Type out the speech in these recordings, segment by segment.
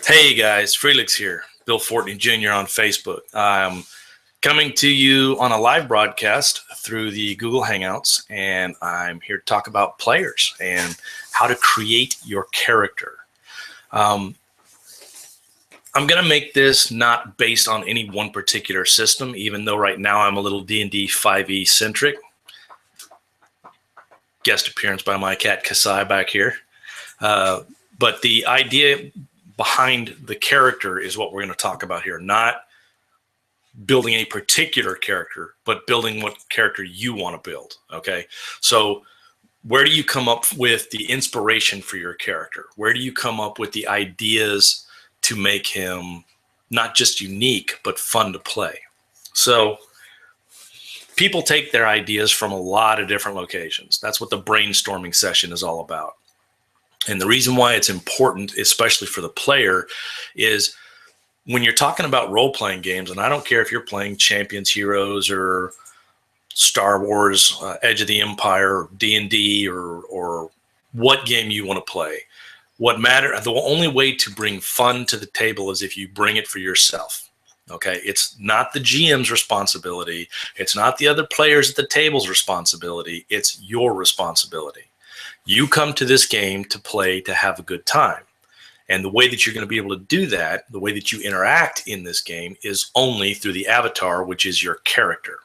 Hey guys, Felix here, Bill Fortney Jr. on Facebook. I'm coming to you on a live broadcast through the Google Hangouts, and I'm here to talk about players and how to create your character. I'm going to make this not based on any one particular system, even though right now I'm a little D&D 5e centric. Guest appearance by my cat Kasai back here. But the idea behind the character is what we're going to talk about here, not building a particular character, but building what character you want to build. Okay. So where do you come up with the inspiration for your character? Where do you come up with the ideas to make him not just unique, but fun to play? So people take their ideas from a lot of different locations. That's what the brainstorming session is all about. And the reason why it's important, especially for the player, is when you're talking about role-playing games, and I don't care if you're playing Champions, Heroes, or Star Wars, Edge of the Empire, or D&D, or what game you want to play. The only way to bring fun to the table is if you bring it for yourself. Okay, it's not the GM's responsibility. It's not the other players at the table's responsibility. It's your responsibility. You come to this game to play, to have a good time. And the way that you're going to be able to do that, the way that you interact in this game, is only through the avatar, which is your character.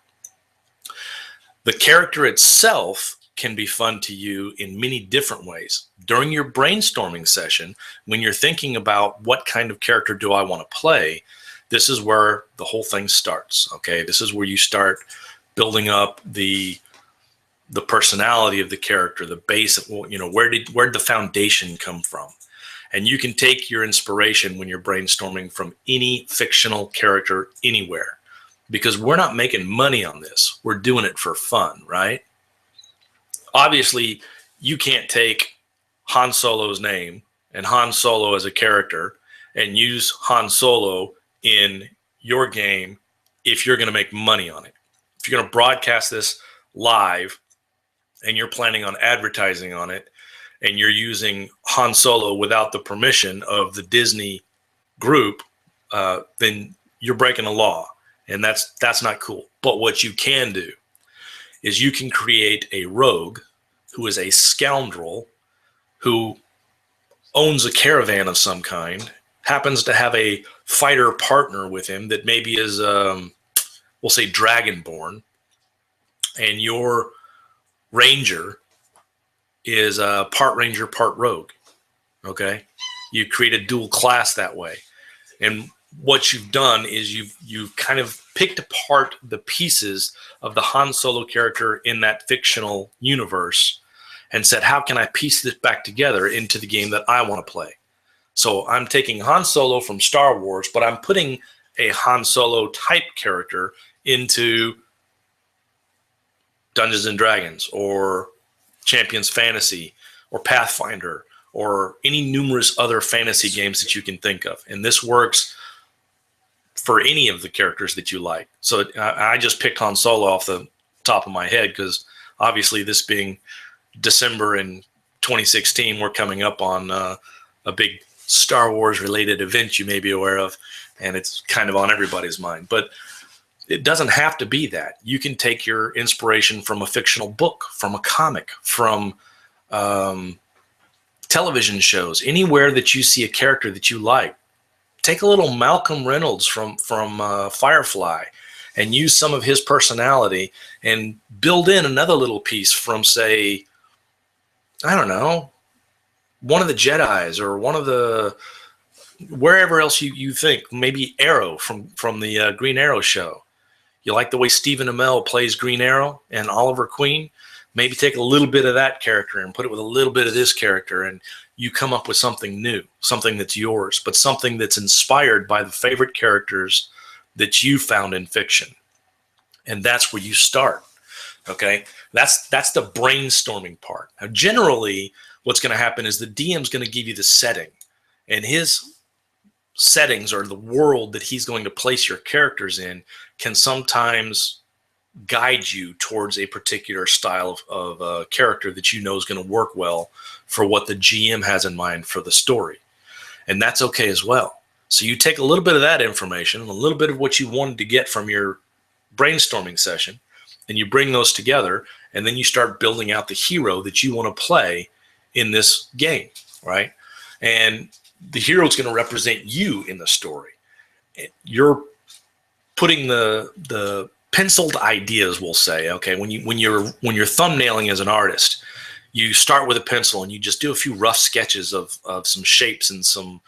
The character itself can be fun to you in many different ways. During your brainstorming session, when you're thinking about what kind of character do I want to play, this is where the whole thing starts. Okay, this is where you start building up the personality of the character, the base of, where did the foundation come from? And you can take your inspiration when you're brainstorming from any fictional character anywhere, because we're not making money on this. We're doing it for fun, right? Obviously, you can't take Han Solo's name and Han Solo as a character and use Han Solo in your game if you're going to make money on it. If you're going to broadcast this live and you're planning on advertising on it, and you're using Han Solo without the permission of the Disney group, then you're breaking the law, and that's not cool. But what you can do is you can create a rogue who is a scoundrel who owns a caravan of some kind, happens to have a fighter partner with him that maybe is, we'll say, dragonborn, and your ranger is part ranger, part rogue. Okay, you create a dual class that way, and what you've done is you've kind of picked apart the pieces of the Han Solo character in that fictional universe and said, how can I piece this back together into the game that I want to play? So I'm taking Han Solo from Star Wars, but I'm putting a Han Solo type character into Dungeons and Dragons or Champions Fantasy or Pathfinder or any numerous other fantasy games that you can think of. And this works for any of the characters that you like. So I just picked Han Solo off the top of my head because obviously this being December in 2016, we're coming up on a big Star Wars related event you may be aware of, and it's kind of on everybody's mind. But it doesn't have to be that. You can take your inspiration from a fictional book, from a comic, from television shows, anywhere that you see a character that you like. Take a little Malcolm Reynolds from Firefly and use some of his personality and build in another little piece from, say, I don't know, one of the Jedis or one of the wherever else you think, maybe Arrow from the Green Arrow show. You like the way Stephen Amell plays Green Arrow and Oliver Queen? Maybe take a little bit of that character and put it with a little bit of this character, and you come up with something new, something that's yours, but something that's inspired by the favorite characters that you found in fiction. And that's where you start. Okay? That's the brainstorming part. Now, generally, what's going to happen is the DM's going to give you the setting, and his settings or the world that he's going to place your characters in can sometimes guide you towards a particular style of character that you know is going to work well for what the GM has in mind for the story. and that's okay as well. So you take a little bit of that information and a little bit of what you wanted to get from your brainstorming session, and you bring those together, and then you start building out the hero that you want to play in this game, right? And the hero is going to represent you in the story. You're putting the penciled ideas, we'll say, okay, when you're thumbnailing as an artist, you start with a pencil and you just do a few rough sketches of some shapes and some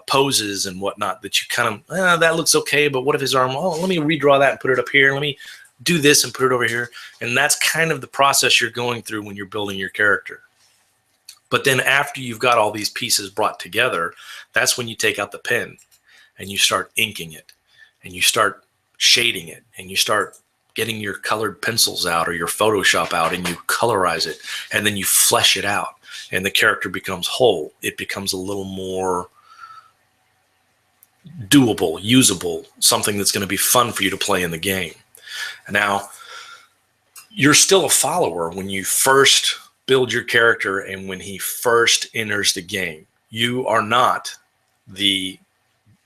poses and whatnot that you kind of, that looks okay, but what if his arm, oh, let me redraw that and put it up here. Let me do this and put it over here. And that's kind of the process you're going through when you're building your character. But then after you've got all these pieces brought together, that's when you take out the pen and you start inking it and you start shading it and you start getting your colored pencils out or your Photoshop out and you colorize it and then you flesh it out and the character becomes whole. It becomes a little more doable, usable, something that's going to be fun for you to play in the game. Now, you're still a follower when you first build your character and when he first enters the game. You are not the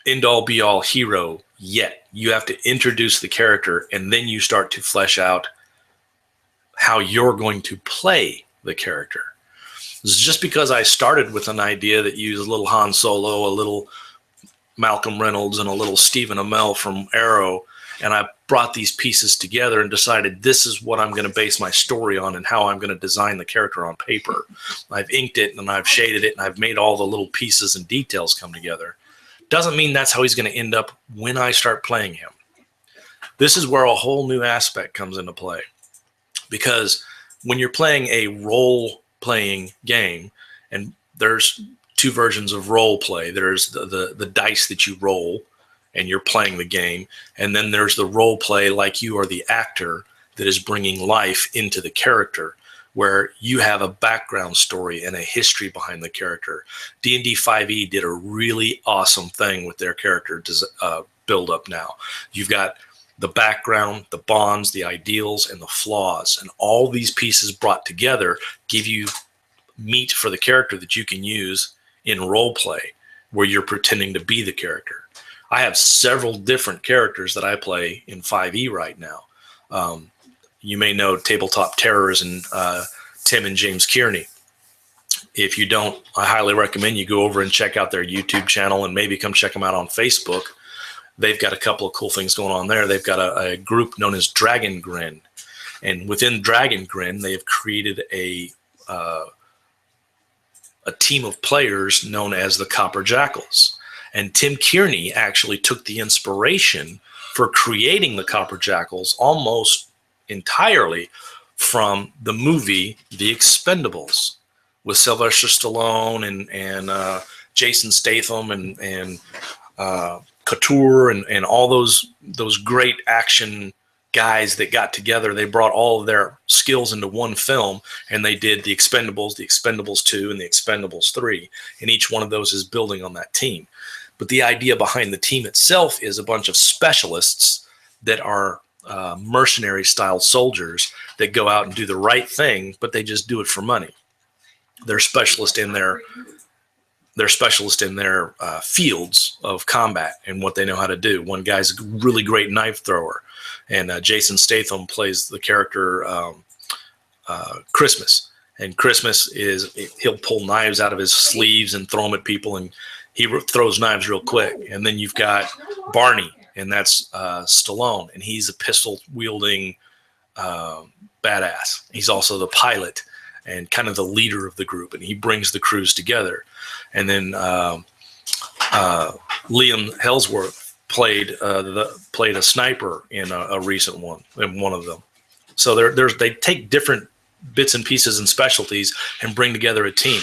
end-all be-all hero yet. You have to introduce the character and then you start to flesh out how you're going to play the character. This is just because I started with an idea that used a little Han Solo, a little Malcolm Reynolds, and a little Stephen Amell from Arrow, and I brought these pieces together and decided this is what I'm going to base my story on and how I'm going to design the character on paper. I've inked it and I've shaded it and I've made all the little pieces and details come together. Doesn't mean that's how he's going to end up when I start playing him. This is where a whole new aspect comes into play, because when you're playing a role-playing game, and there's two versions of role play. There's the dice that you roll and you're playing the game. And then there's the role play like you are the actor that is bringing life into the character, where you have a background story and a history behind the character. D&D 5e did a really awesome thing with their character build up now. You've got the background, the bonds, the ideals, and the flaws. And all these pieces brought together give you meat for the character that you can use in role play, where you're pretending to be the character. I have several different characters that I play in 5e right now. You may know Tabletop Terrors and Tim and James Kearney. If you don't, I highly recommend you go over and check out their YouTube channel and maybe come check them out on Facebook. They've got a couple of cool things going on there. They've got a group known as Dragon Grin. And within Dragon Grin, they have created a team of players known as the Copper Jackals. And Tim Kearney actually took the inspiration for creating the Copper Jackals almost entirely from the movie The Expendables, with Sylvester Stallone and Jason Statham and Couture and all those great action guys that got together. They brought all of their skills into one film, and they did The Expendables 2, and The Expendables 3. And each one of those is building on that team. But the idea behind the team itself is a bunch of specialists that are mercenary-style soldiers that go out and do the right thing, but they just do it for money. They're specialists in their fields of combat and what they know how to do. One guy's a really great knife thrower, and Jason Statham plays the character Christmas. And Christmas he'll pull knives out of his sleeves and throw them at people, and he throws knives real quick. And then you've got Barney, and that's Stallone, and he's a pistol-wielding badass. He's also the pilot and kind of the leader of the group, and he brings the crews together. And then Liam Hemsworth played a sniper in a recent one, in one of them. So they take different bits and pieces and specialties and bring together a team.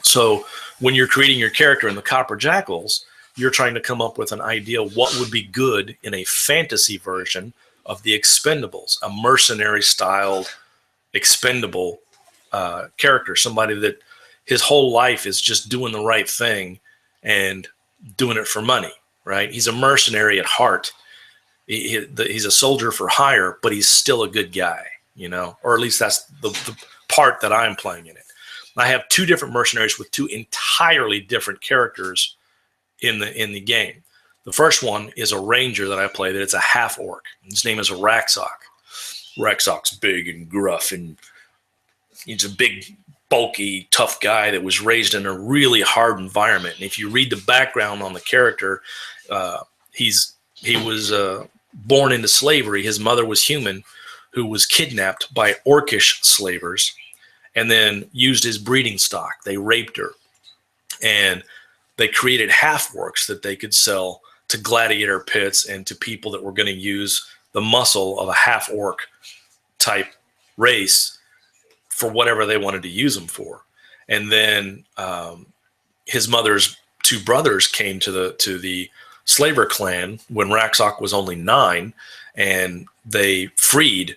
So when you're creating your character in the Copper Jackals, you're trying to come up with an idea what would be good in a fantasy version of the Expendables, a mercenary-styled, expendable character, somebody that his whole life is just doing the right thing and doing it for money, right? He's a mercenary at heart. He's a soldier for hire, but he's still a good guy, or at least that's the part that I'm playing in it. I have two different mercenaries with two entirely different characters in the game. The first one is a ranger that I play that it's a half orc. His name is Raxok. Raxok's big and gruff, and he's a big, bulky, tough guy that was raised in a really hard environment. And if you read the background on the character, he was born into slavery. His mother was human, who was kidnapped by orcish slavers and then used his breeding stock. They raped her, and they created half-orcs that they could sell to gladiator pits and to people that were going to use the muscle of a half-orc type race for whatever they wanted to use them for. And then his mother's two brothers came to the slaver clan when Raxok was only 9, and they freed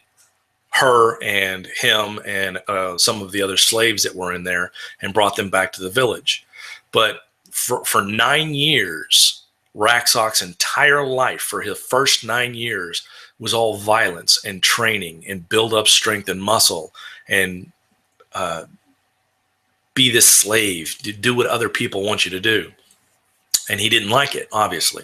her and him and some of the other slaves that were in there and brought them back to the village. But for 9 years, Raxok's entire life, for his first 9 years, was all violence and training and build up strength and muscle and be this slave, to do what other people want you to do. And he didn't like it, obviously.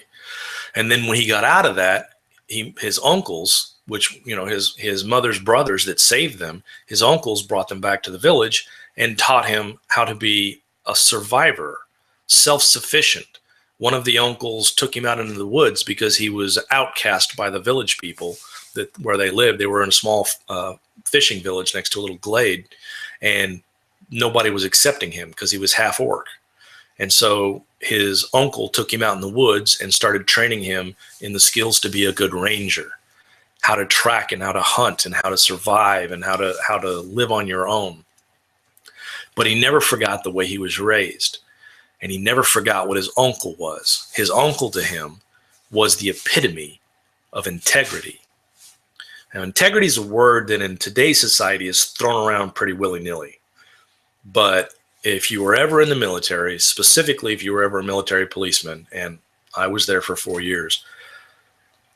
And then when he got out of that, his uncles, which, you know, his mother's brothers that saved them, his uncles brought them back to the village and taught him how to be a survivor, self-sufficient. One of the uncles took him out into the woods because he was outcast by the village people where they lived. They were in a small fishing village next to a little glade, and nobody was accepting him because he was half orc. And so his uncle took him out in the woods and started training him in the skills to be a good ranger, how to track and how to hunt and how to survive and how to live on your own. But he never forgot the way he was raised, and he never forgot what his uncle was. His uncle to him was the epitome of integrity. Now, integrity is a word that in today's society is thrown around pretty willy-nilly. But if you were ever in the military, specifically if you were ever a military policeman, and I was there for 4 years,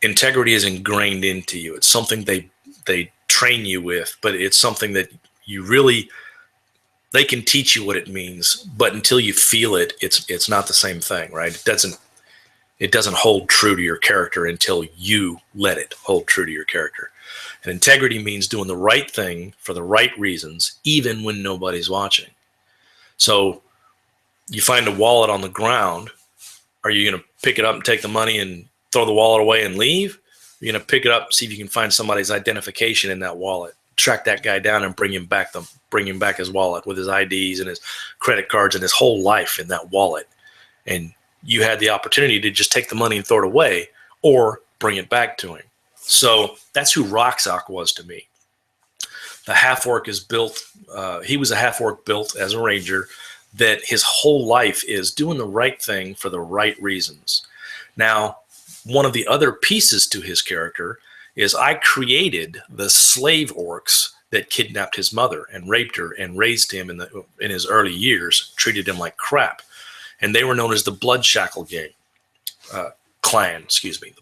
integrity is ingrained into you. It's something they train you with, but it's something that you really, they can teach you what it means, but until you feel it, it's not the same thing, right? It doesn't hold true to your character until you let it hold true to your character. And integrity means doing the right thing for the right reasons, even when nobody's watching. So you find a wallet on the ground. Are you going to pick it up and take the money and throw the wallet away and leave? You're going to pick it up, see if you can find somebody's identification in that wallet, track that guy down and bring him back his wallet with his IDs and his credit cards and his whole life in that wallet. And you had the opportunity to just take the money and throw it away or bring it back to him. So that's who Raxok was to me. The half-orc is built, he was a half-orc built as a ranger, that his whole life is doing the right thing for the right reasons. Now, one of the other pieces to his character is I created the slave orcs that kidnapped his mother and raped her and raised him in his early years, treated him like crap. And they were known as the Blood Shackle clan, excuse me,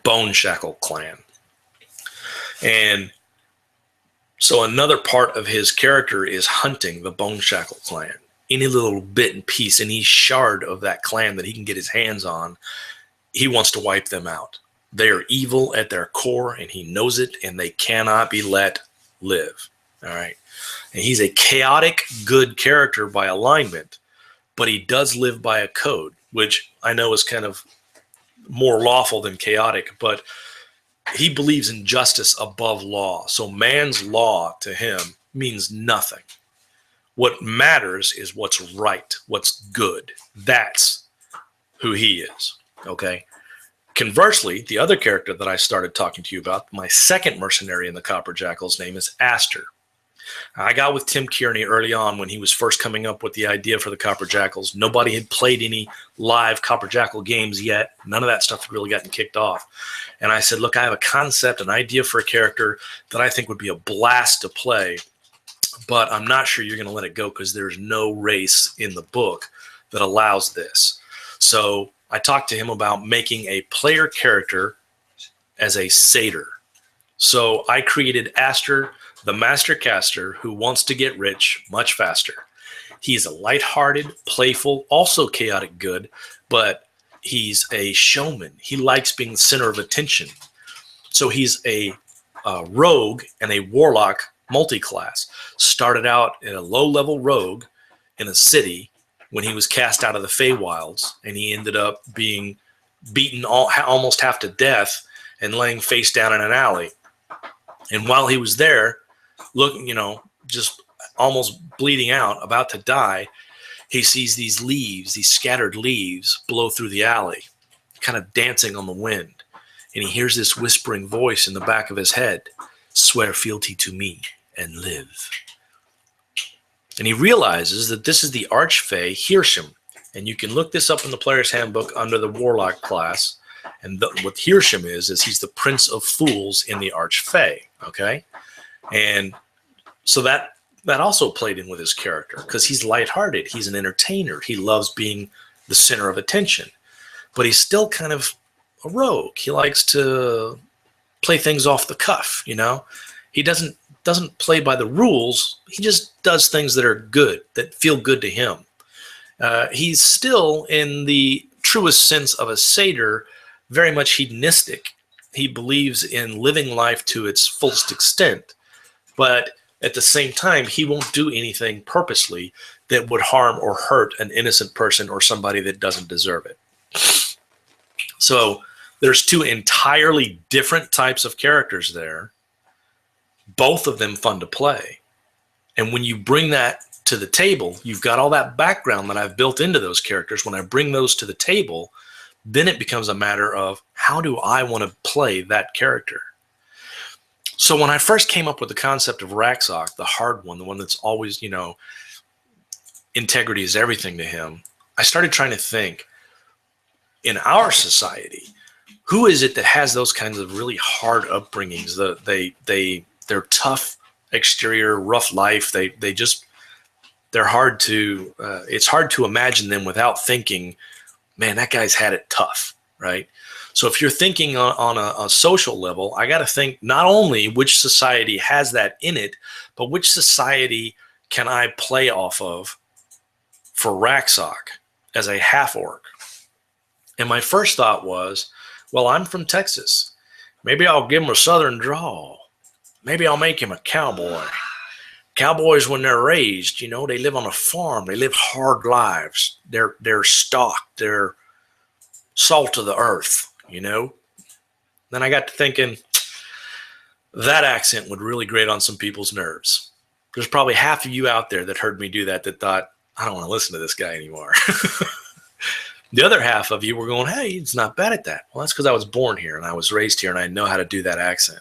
Bone Shackle clan. And so another part of his character is hunting the Bone Shackle clan. Any little bit and piece, any shard of that clan that he can get his hands on, he wants to wipe them out. They are evil at their core, and he knows it, and they cannot be let live. All right. And he's a chaotic, good character by alignment, but he does live by a code, which I know is kind of more lawful than chaotic, but he believes in justice above law. So man's law to him means nothing. What matters is what's right, what's good. That's who he is, okay? Conversely, the other character that I started talking to you about, my second mercenary in the Copper Jackal's name is Aster. I got with Tim Kearney early on when he was first coming up with the idea for the Copper Jackals. Nobody had played any live Copper Jackal games yet. None of that stuff had really gotten kicked off. And I said, look, I have a concept, an idea for a character that I think would be a blast to play, but I'm not sure you're going to let it go because there's no race in the book that allows this. So I talked to him about making a player character as a satyr. So I created Aster the master caster who wants to get rich much faster. He's a lighthearted, playful, also chaotic good, but he's a showman. He likes being the center of attention. So he's a rogue and a warlock multi-class. Started out in a low-level rogue in a city when he was cast out of the Feywilds, and he ended up being beaten almost half to death and laying face down in an alley. And while he was there, looking, just almost bleeding out, about to die, he sees these leaves, these scattered leaves, blow through the alley, kind of dancing on the wind. And he hears this whispering voice in the back of his head, "Swear fealty to me and live." And he realizes that this is the Archfey Hirschem. And you can look this up in the Player's Handbook under the Warlock class. And what Hirschem is he's the Prince of Fools in the Archfey, okay? And so that also played in with his character because he's lighthearted. He's an entertainer. He loves being the center of attention. But he's still kind of a rogue. He likes to play things off the cuff, He doesn't play by the rules. He just does things that are good, that feel good to him. He's still, in the truest sense of a satyr, very much hedonistic. He believes in living life to its fullest extent, but at the same time, he won't do anything purposely that would harm or hurt an innocent person or somebody that doesn't deserve it. So there's two entirely different types of characters there, both of them fun to play. And when you bring that to the table, you've got all that background that I've built into those characters. When I bring those to the table, then it becomes a matter of how do I want to play that character? So when I first came up with the concept of Raxok, the hard one, the one that's always, integrity is everything to him, I started trying to think, in our society, who is it that has those kinds of really hard upbringings? They're tough exterior, rough life. They're hard to, it's hard to imagine them without thinking, man, that guy's had it tough, right? So if you're thinking on a social level, I got to think not only which society has that in it, but which society can I play off of for Raxok as a half-orc? And my first thought was, well, I'm from Texas. Maybe I'll give him a southern drawl. Maybe I'll make him a cowboy. Cowboys, when they're raised, they live on a farm. They live hard lives. They're stocked. They're salt of the earth, Then I got to thinking, that accent would really grate on some people's nerves. There's probably half of you out there that heard me do that thought, I don't want to listen to this guy anymore. The other half of you were going, hey, he's not bad at that. Well, that's because I was born here and I was raised here and I know how to do that accent.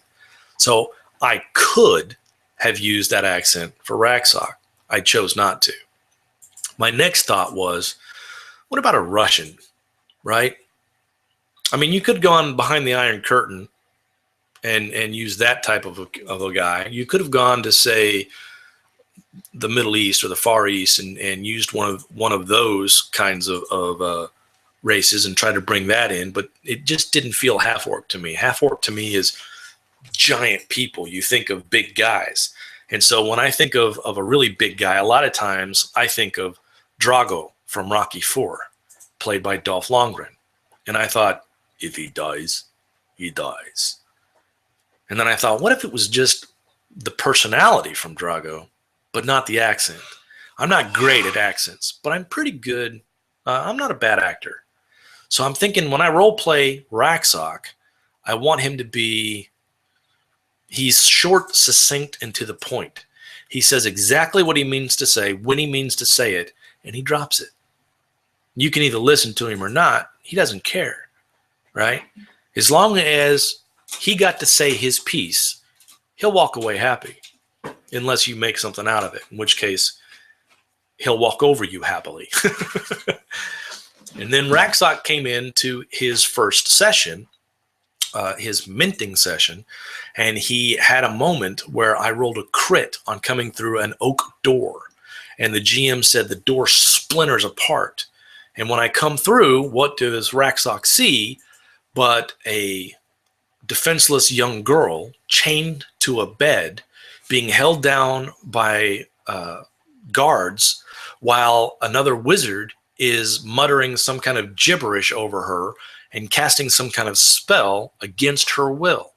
So I could have used that accent for Raxok. I chose not to. My next thought was, what about a Russian, right? I mean, you could go on behind the Iron Curtain and use that type of a guy. You could have gone to, say, the Middle East or the Far East and used one of those kinds of races and tried to bring that in, but it just didn't feel half-orc to me. Half-orc to me is giant people. You think of big guys. And so when I think of a really big guy, a lot of times I think of Drago from Rocky IV, played by Dolph Lundgren. And I thought, if he dies, he dies. And then I thought, what if it was just the personality from Drago, but not the accent? I'm not great at accents, but I'm pretty good. I'm not a bad actor. So I'm thinking when I role play Raxok, I want him to be, he's short, succinct, and to the point. He says exactly what he means to say, when he means to say it, and he drops it. You can either listen to him or not. He doesn't care, right? As long as he got to say his piece, he'll walk away happy, unless you make something out of it, in which case he'll walk over you happily. And then Raxok came into his first session, his minting session, and he had a moment where I rolled a crit on coming through an oak door. And the GM said the door splinters apart. And when I come through, what does Raxok see but a defenseless young girl chained to a bed being held down by guards while another wizard is muttering some kind of gibberish over her and casting some kind of spell against her will.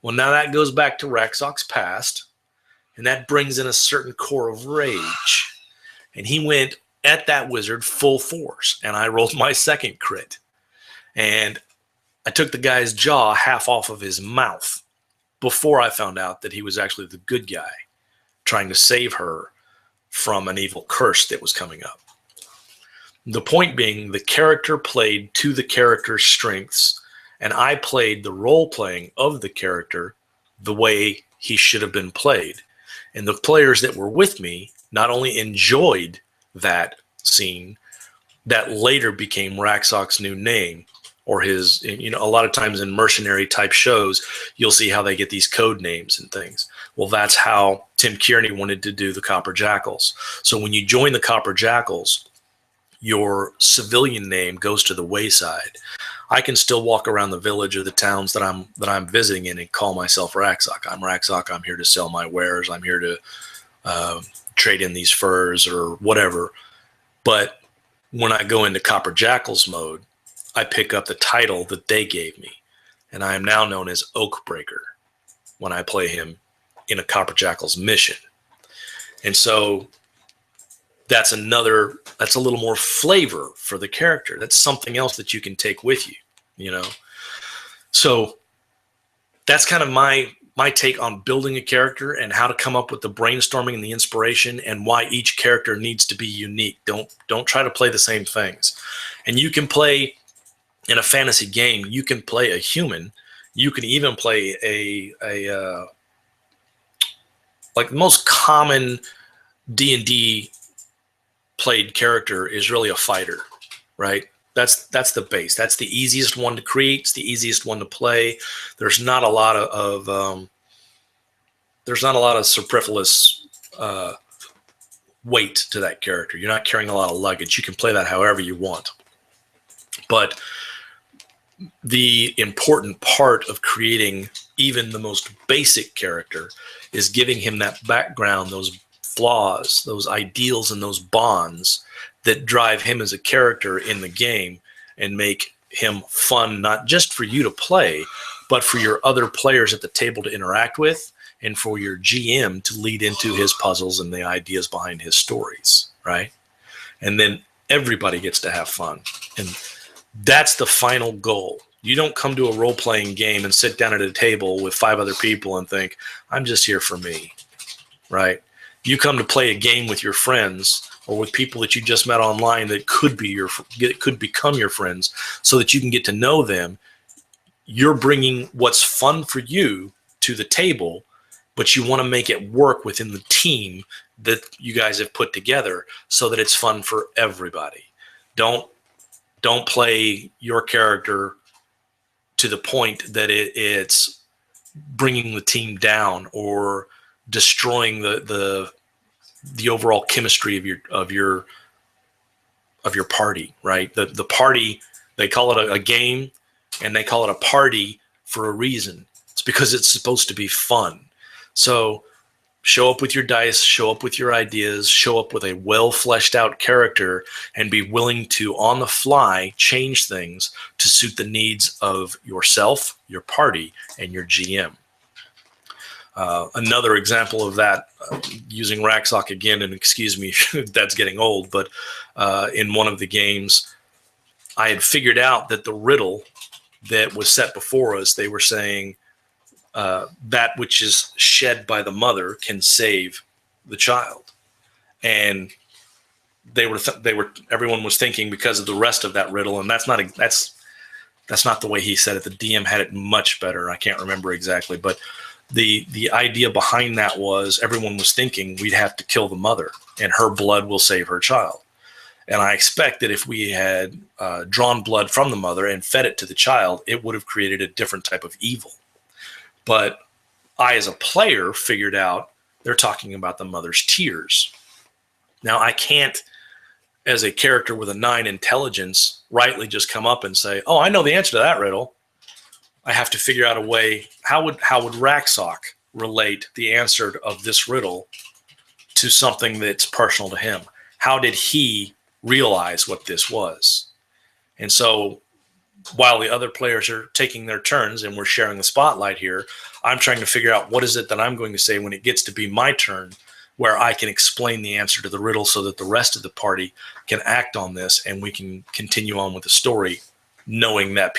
Well, now that goes back to Raxok's past, and that brings in a certain core of rage. And he went at that wizard full force, and I rolled my second crit. And I took the guy's jaw half off of his mouth before I found out that he was actually the good guy trying to save her from an evil curse that was coming up. The point being, the character played to the character's strengths, and I played the role playing of the character the way he should have been played. And the players that were with me not only enjoyed that scene, that later became Raxok's new name, or his, you know, a lot of times in mercenary type shows, you'll see how they get these code names and things. Well, that's how Tim Kearney wanted to do the Copper Jackals. So when you join the Copper Jackals, your civilian name goes to the wayside. I can still walk around the village or the towns that I'm visiting in and call myself Raxok. I'm Raxok. I'm here to sell my wares. I'm here to trade in these furs or whatever. But when I go into Copper Jackals mode, I pick up the title that they gave me, and I am now known as Oakbreaker when I play him in a Copper Jackals mission. And so that's a little more flavor for the character. That's something else that you can take with you, you know? So that's kind of my take on building a character and how to come up with the brainstorming and the inspiration and why each character needs to be unique. Don't try to play the same things. And you can play in a fantasy game, you can play a human. You can even play like the most common D&D played character is really a fighter, right? That's the base. That's the easiest one to create. It's the easiest one to play. There's not a lot of superfluous weight to that character. You're not carrying a lot of luggage. You can play that however you want. But the important part of creating even the most basic character is giving him that background, those flaws, those ideals, and those bonds that drive him as a character in the game and make him fun, not just for you to play, but for your other players at the table to interact with and for your GM to lead into his puzzles and the ideas behind his stories, right? And then everybody gets to have fun. And that's the final goal. You don't come to a role-playing game and sit down at a table with 5 other people and think, I'm just here for me, right? You come to play a game with your friends or with people that you just met online that could become your friends so that you can get to know them. You're bringing what's fun for you to the table, but you want to make it work within the team that you guys have put together so that it's fun for everybody. Don't play your character to the point that it's bringing the team down or destroying the overall chemistry of your party, right? The party, they call it a game and they call it a party for a reason. It's because it's supposed to be fun. So show up with your dice, show up with your ideas, show up with a well fleshed out character, and be willing to, on the fly, change things to suit the needs of yourself, your party, and your GM. Another example of that, using Raxok again, and excuse me if that's getting old, but in one of the games, I had figured out that the riddle that was set before us, they were saying, that which is shed by the mother can save the child. And everyone was thinking because of the rest of that riddle, and that's not the way he said it. The DM had it much better. I can't remember exactly, but the idea behind that was everyone was thinking we'd have to kill the mother and her blood will save her child. And I expect that if we had drawn blood from the mother and fed it to the child, it would have created a different type of evil. But I, as a player, figured out they're talking about the mother's tears. Now, I can't, as a character with a 9 intelligence, rightly just come up and say, oh, I know the answer to that riddle. I have to figure out a way. How would Raxok relate the answer of this riddle to something that's personal to him? How did he realize what this was? And so while the other players are taking their turns and we're sharing the spotlight here, I'm trying to figure out what is it that I'm going to say when it gets to be my turn, where I can explain the answer to the riddle so that the rest of the party can act on this and we can continue on with the story, knowing that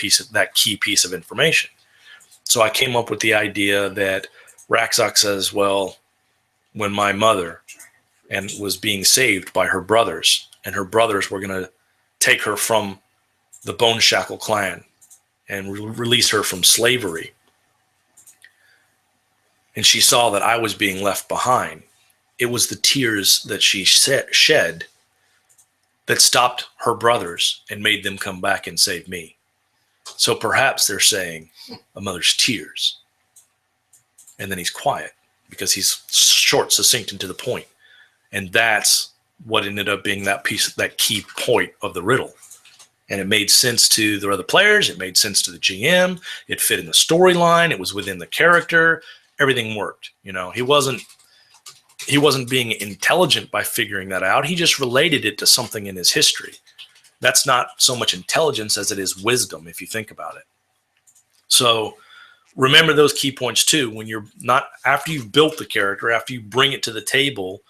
key piece of information. So I came up with the idea that Raxok says, well, when my mother was being saved by her brothers, and her brothers were going to take her from the Bone Shackle clan and release her from slavery, and she saw that I was being left behind, it was the tears that she shed that stopped her brothers and made them come back and save me. So perhaps they're saying a mother's tears. And then he's quiet because he's short, succinct, and to the point. And that's what ended up being that key point of the riddle. And it made sense to the other players. It made sense to the GM. It fit in the storyline. It was within the character. Everything worked. He wasn't being intelligent by figuring that out. He just related it to something in his history. That's not so much intelligence as it is wisdom, if you think about it. So remember those key points too. When you're not, after you've built the character, after you bring it to the table,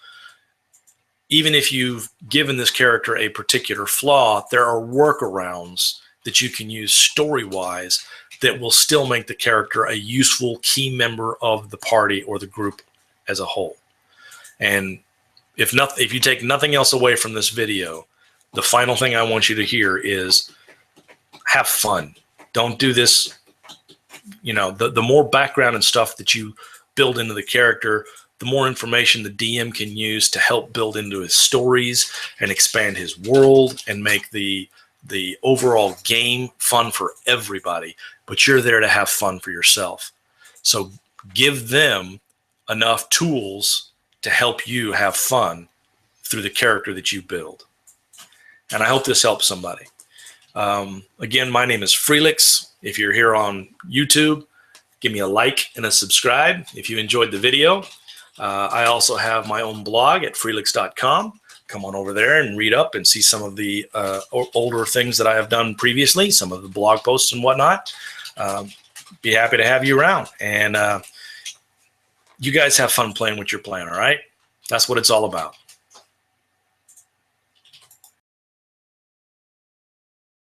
even if you've given this character a particular flaw, there are workarounds that you can use story-wise that will still make the character a useful key member of the party or the group as a whole. And if you take nothing else away from this video, the final thing I want you to hear is have fun. Don't do this. The more background and stuff that you build into the character, the more information the DM can use to help build into his stories and expand his world and make the overall game fun for everybody. But you're there to have fun for yourself. So give them enough tools to help you have fun through the character that you build. And I hope this helps somebody. Again, my name is Freelix. If you're here on YouTube, give me a like and a subscribe if you enjoyed the video. I also have my own blog at freelix.com. Come on over there and read up and see some of the older things that I have done previously, some of the blog posts and whatnot. Be happy to have you around. And you guys have fun playing what you're playing, all right? That's what it's all about.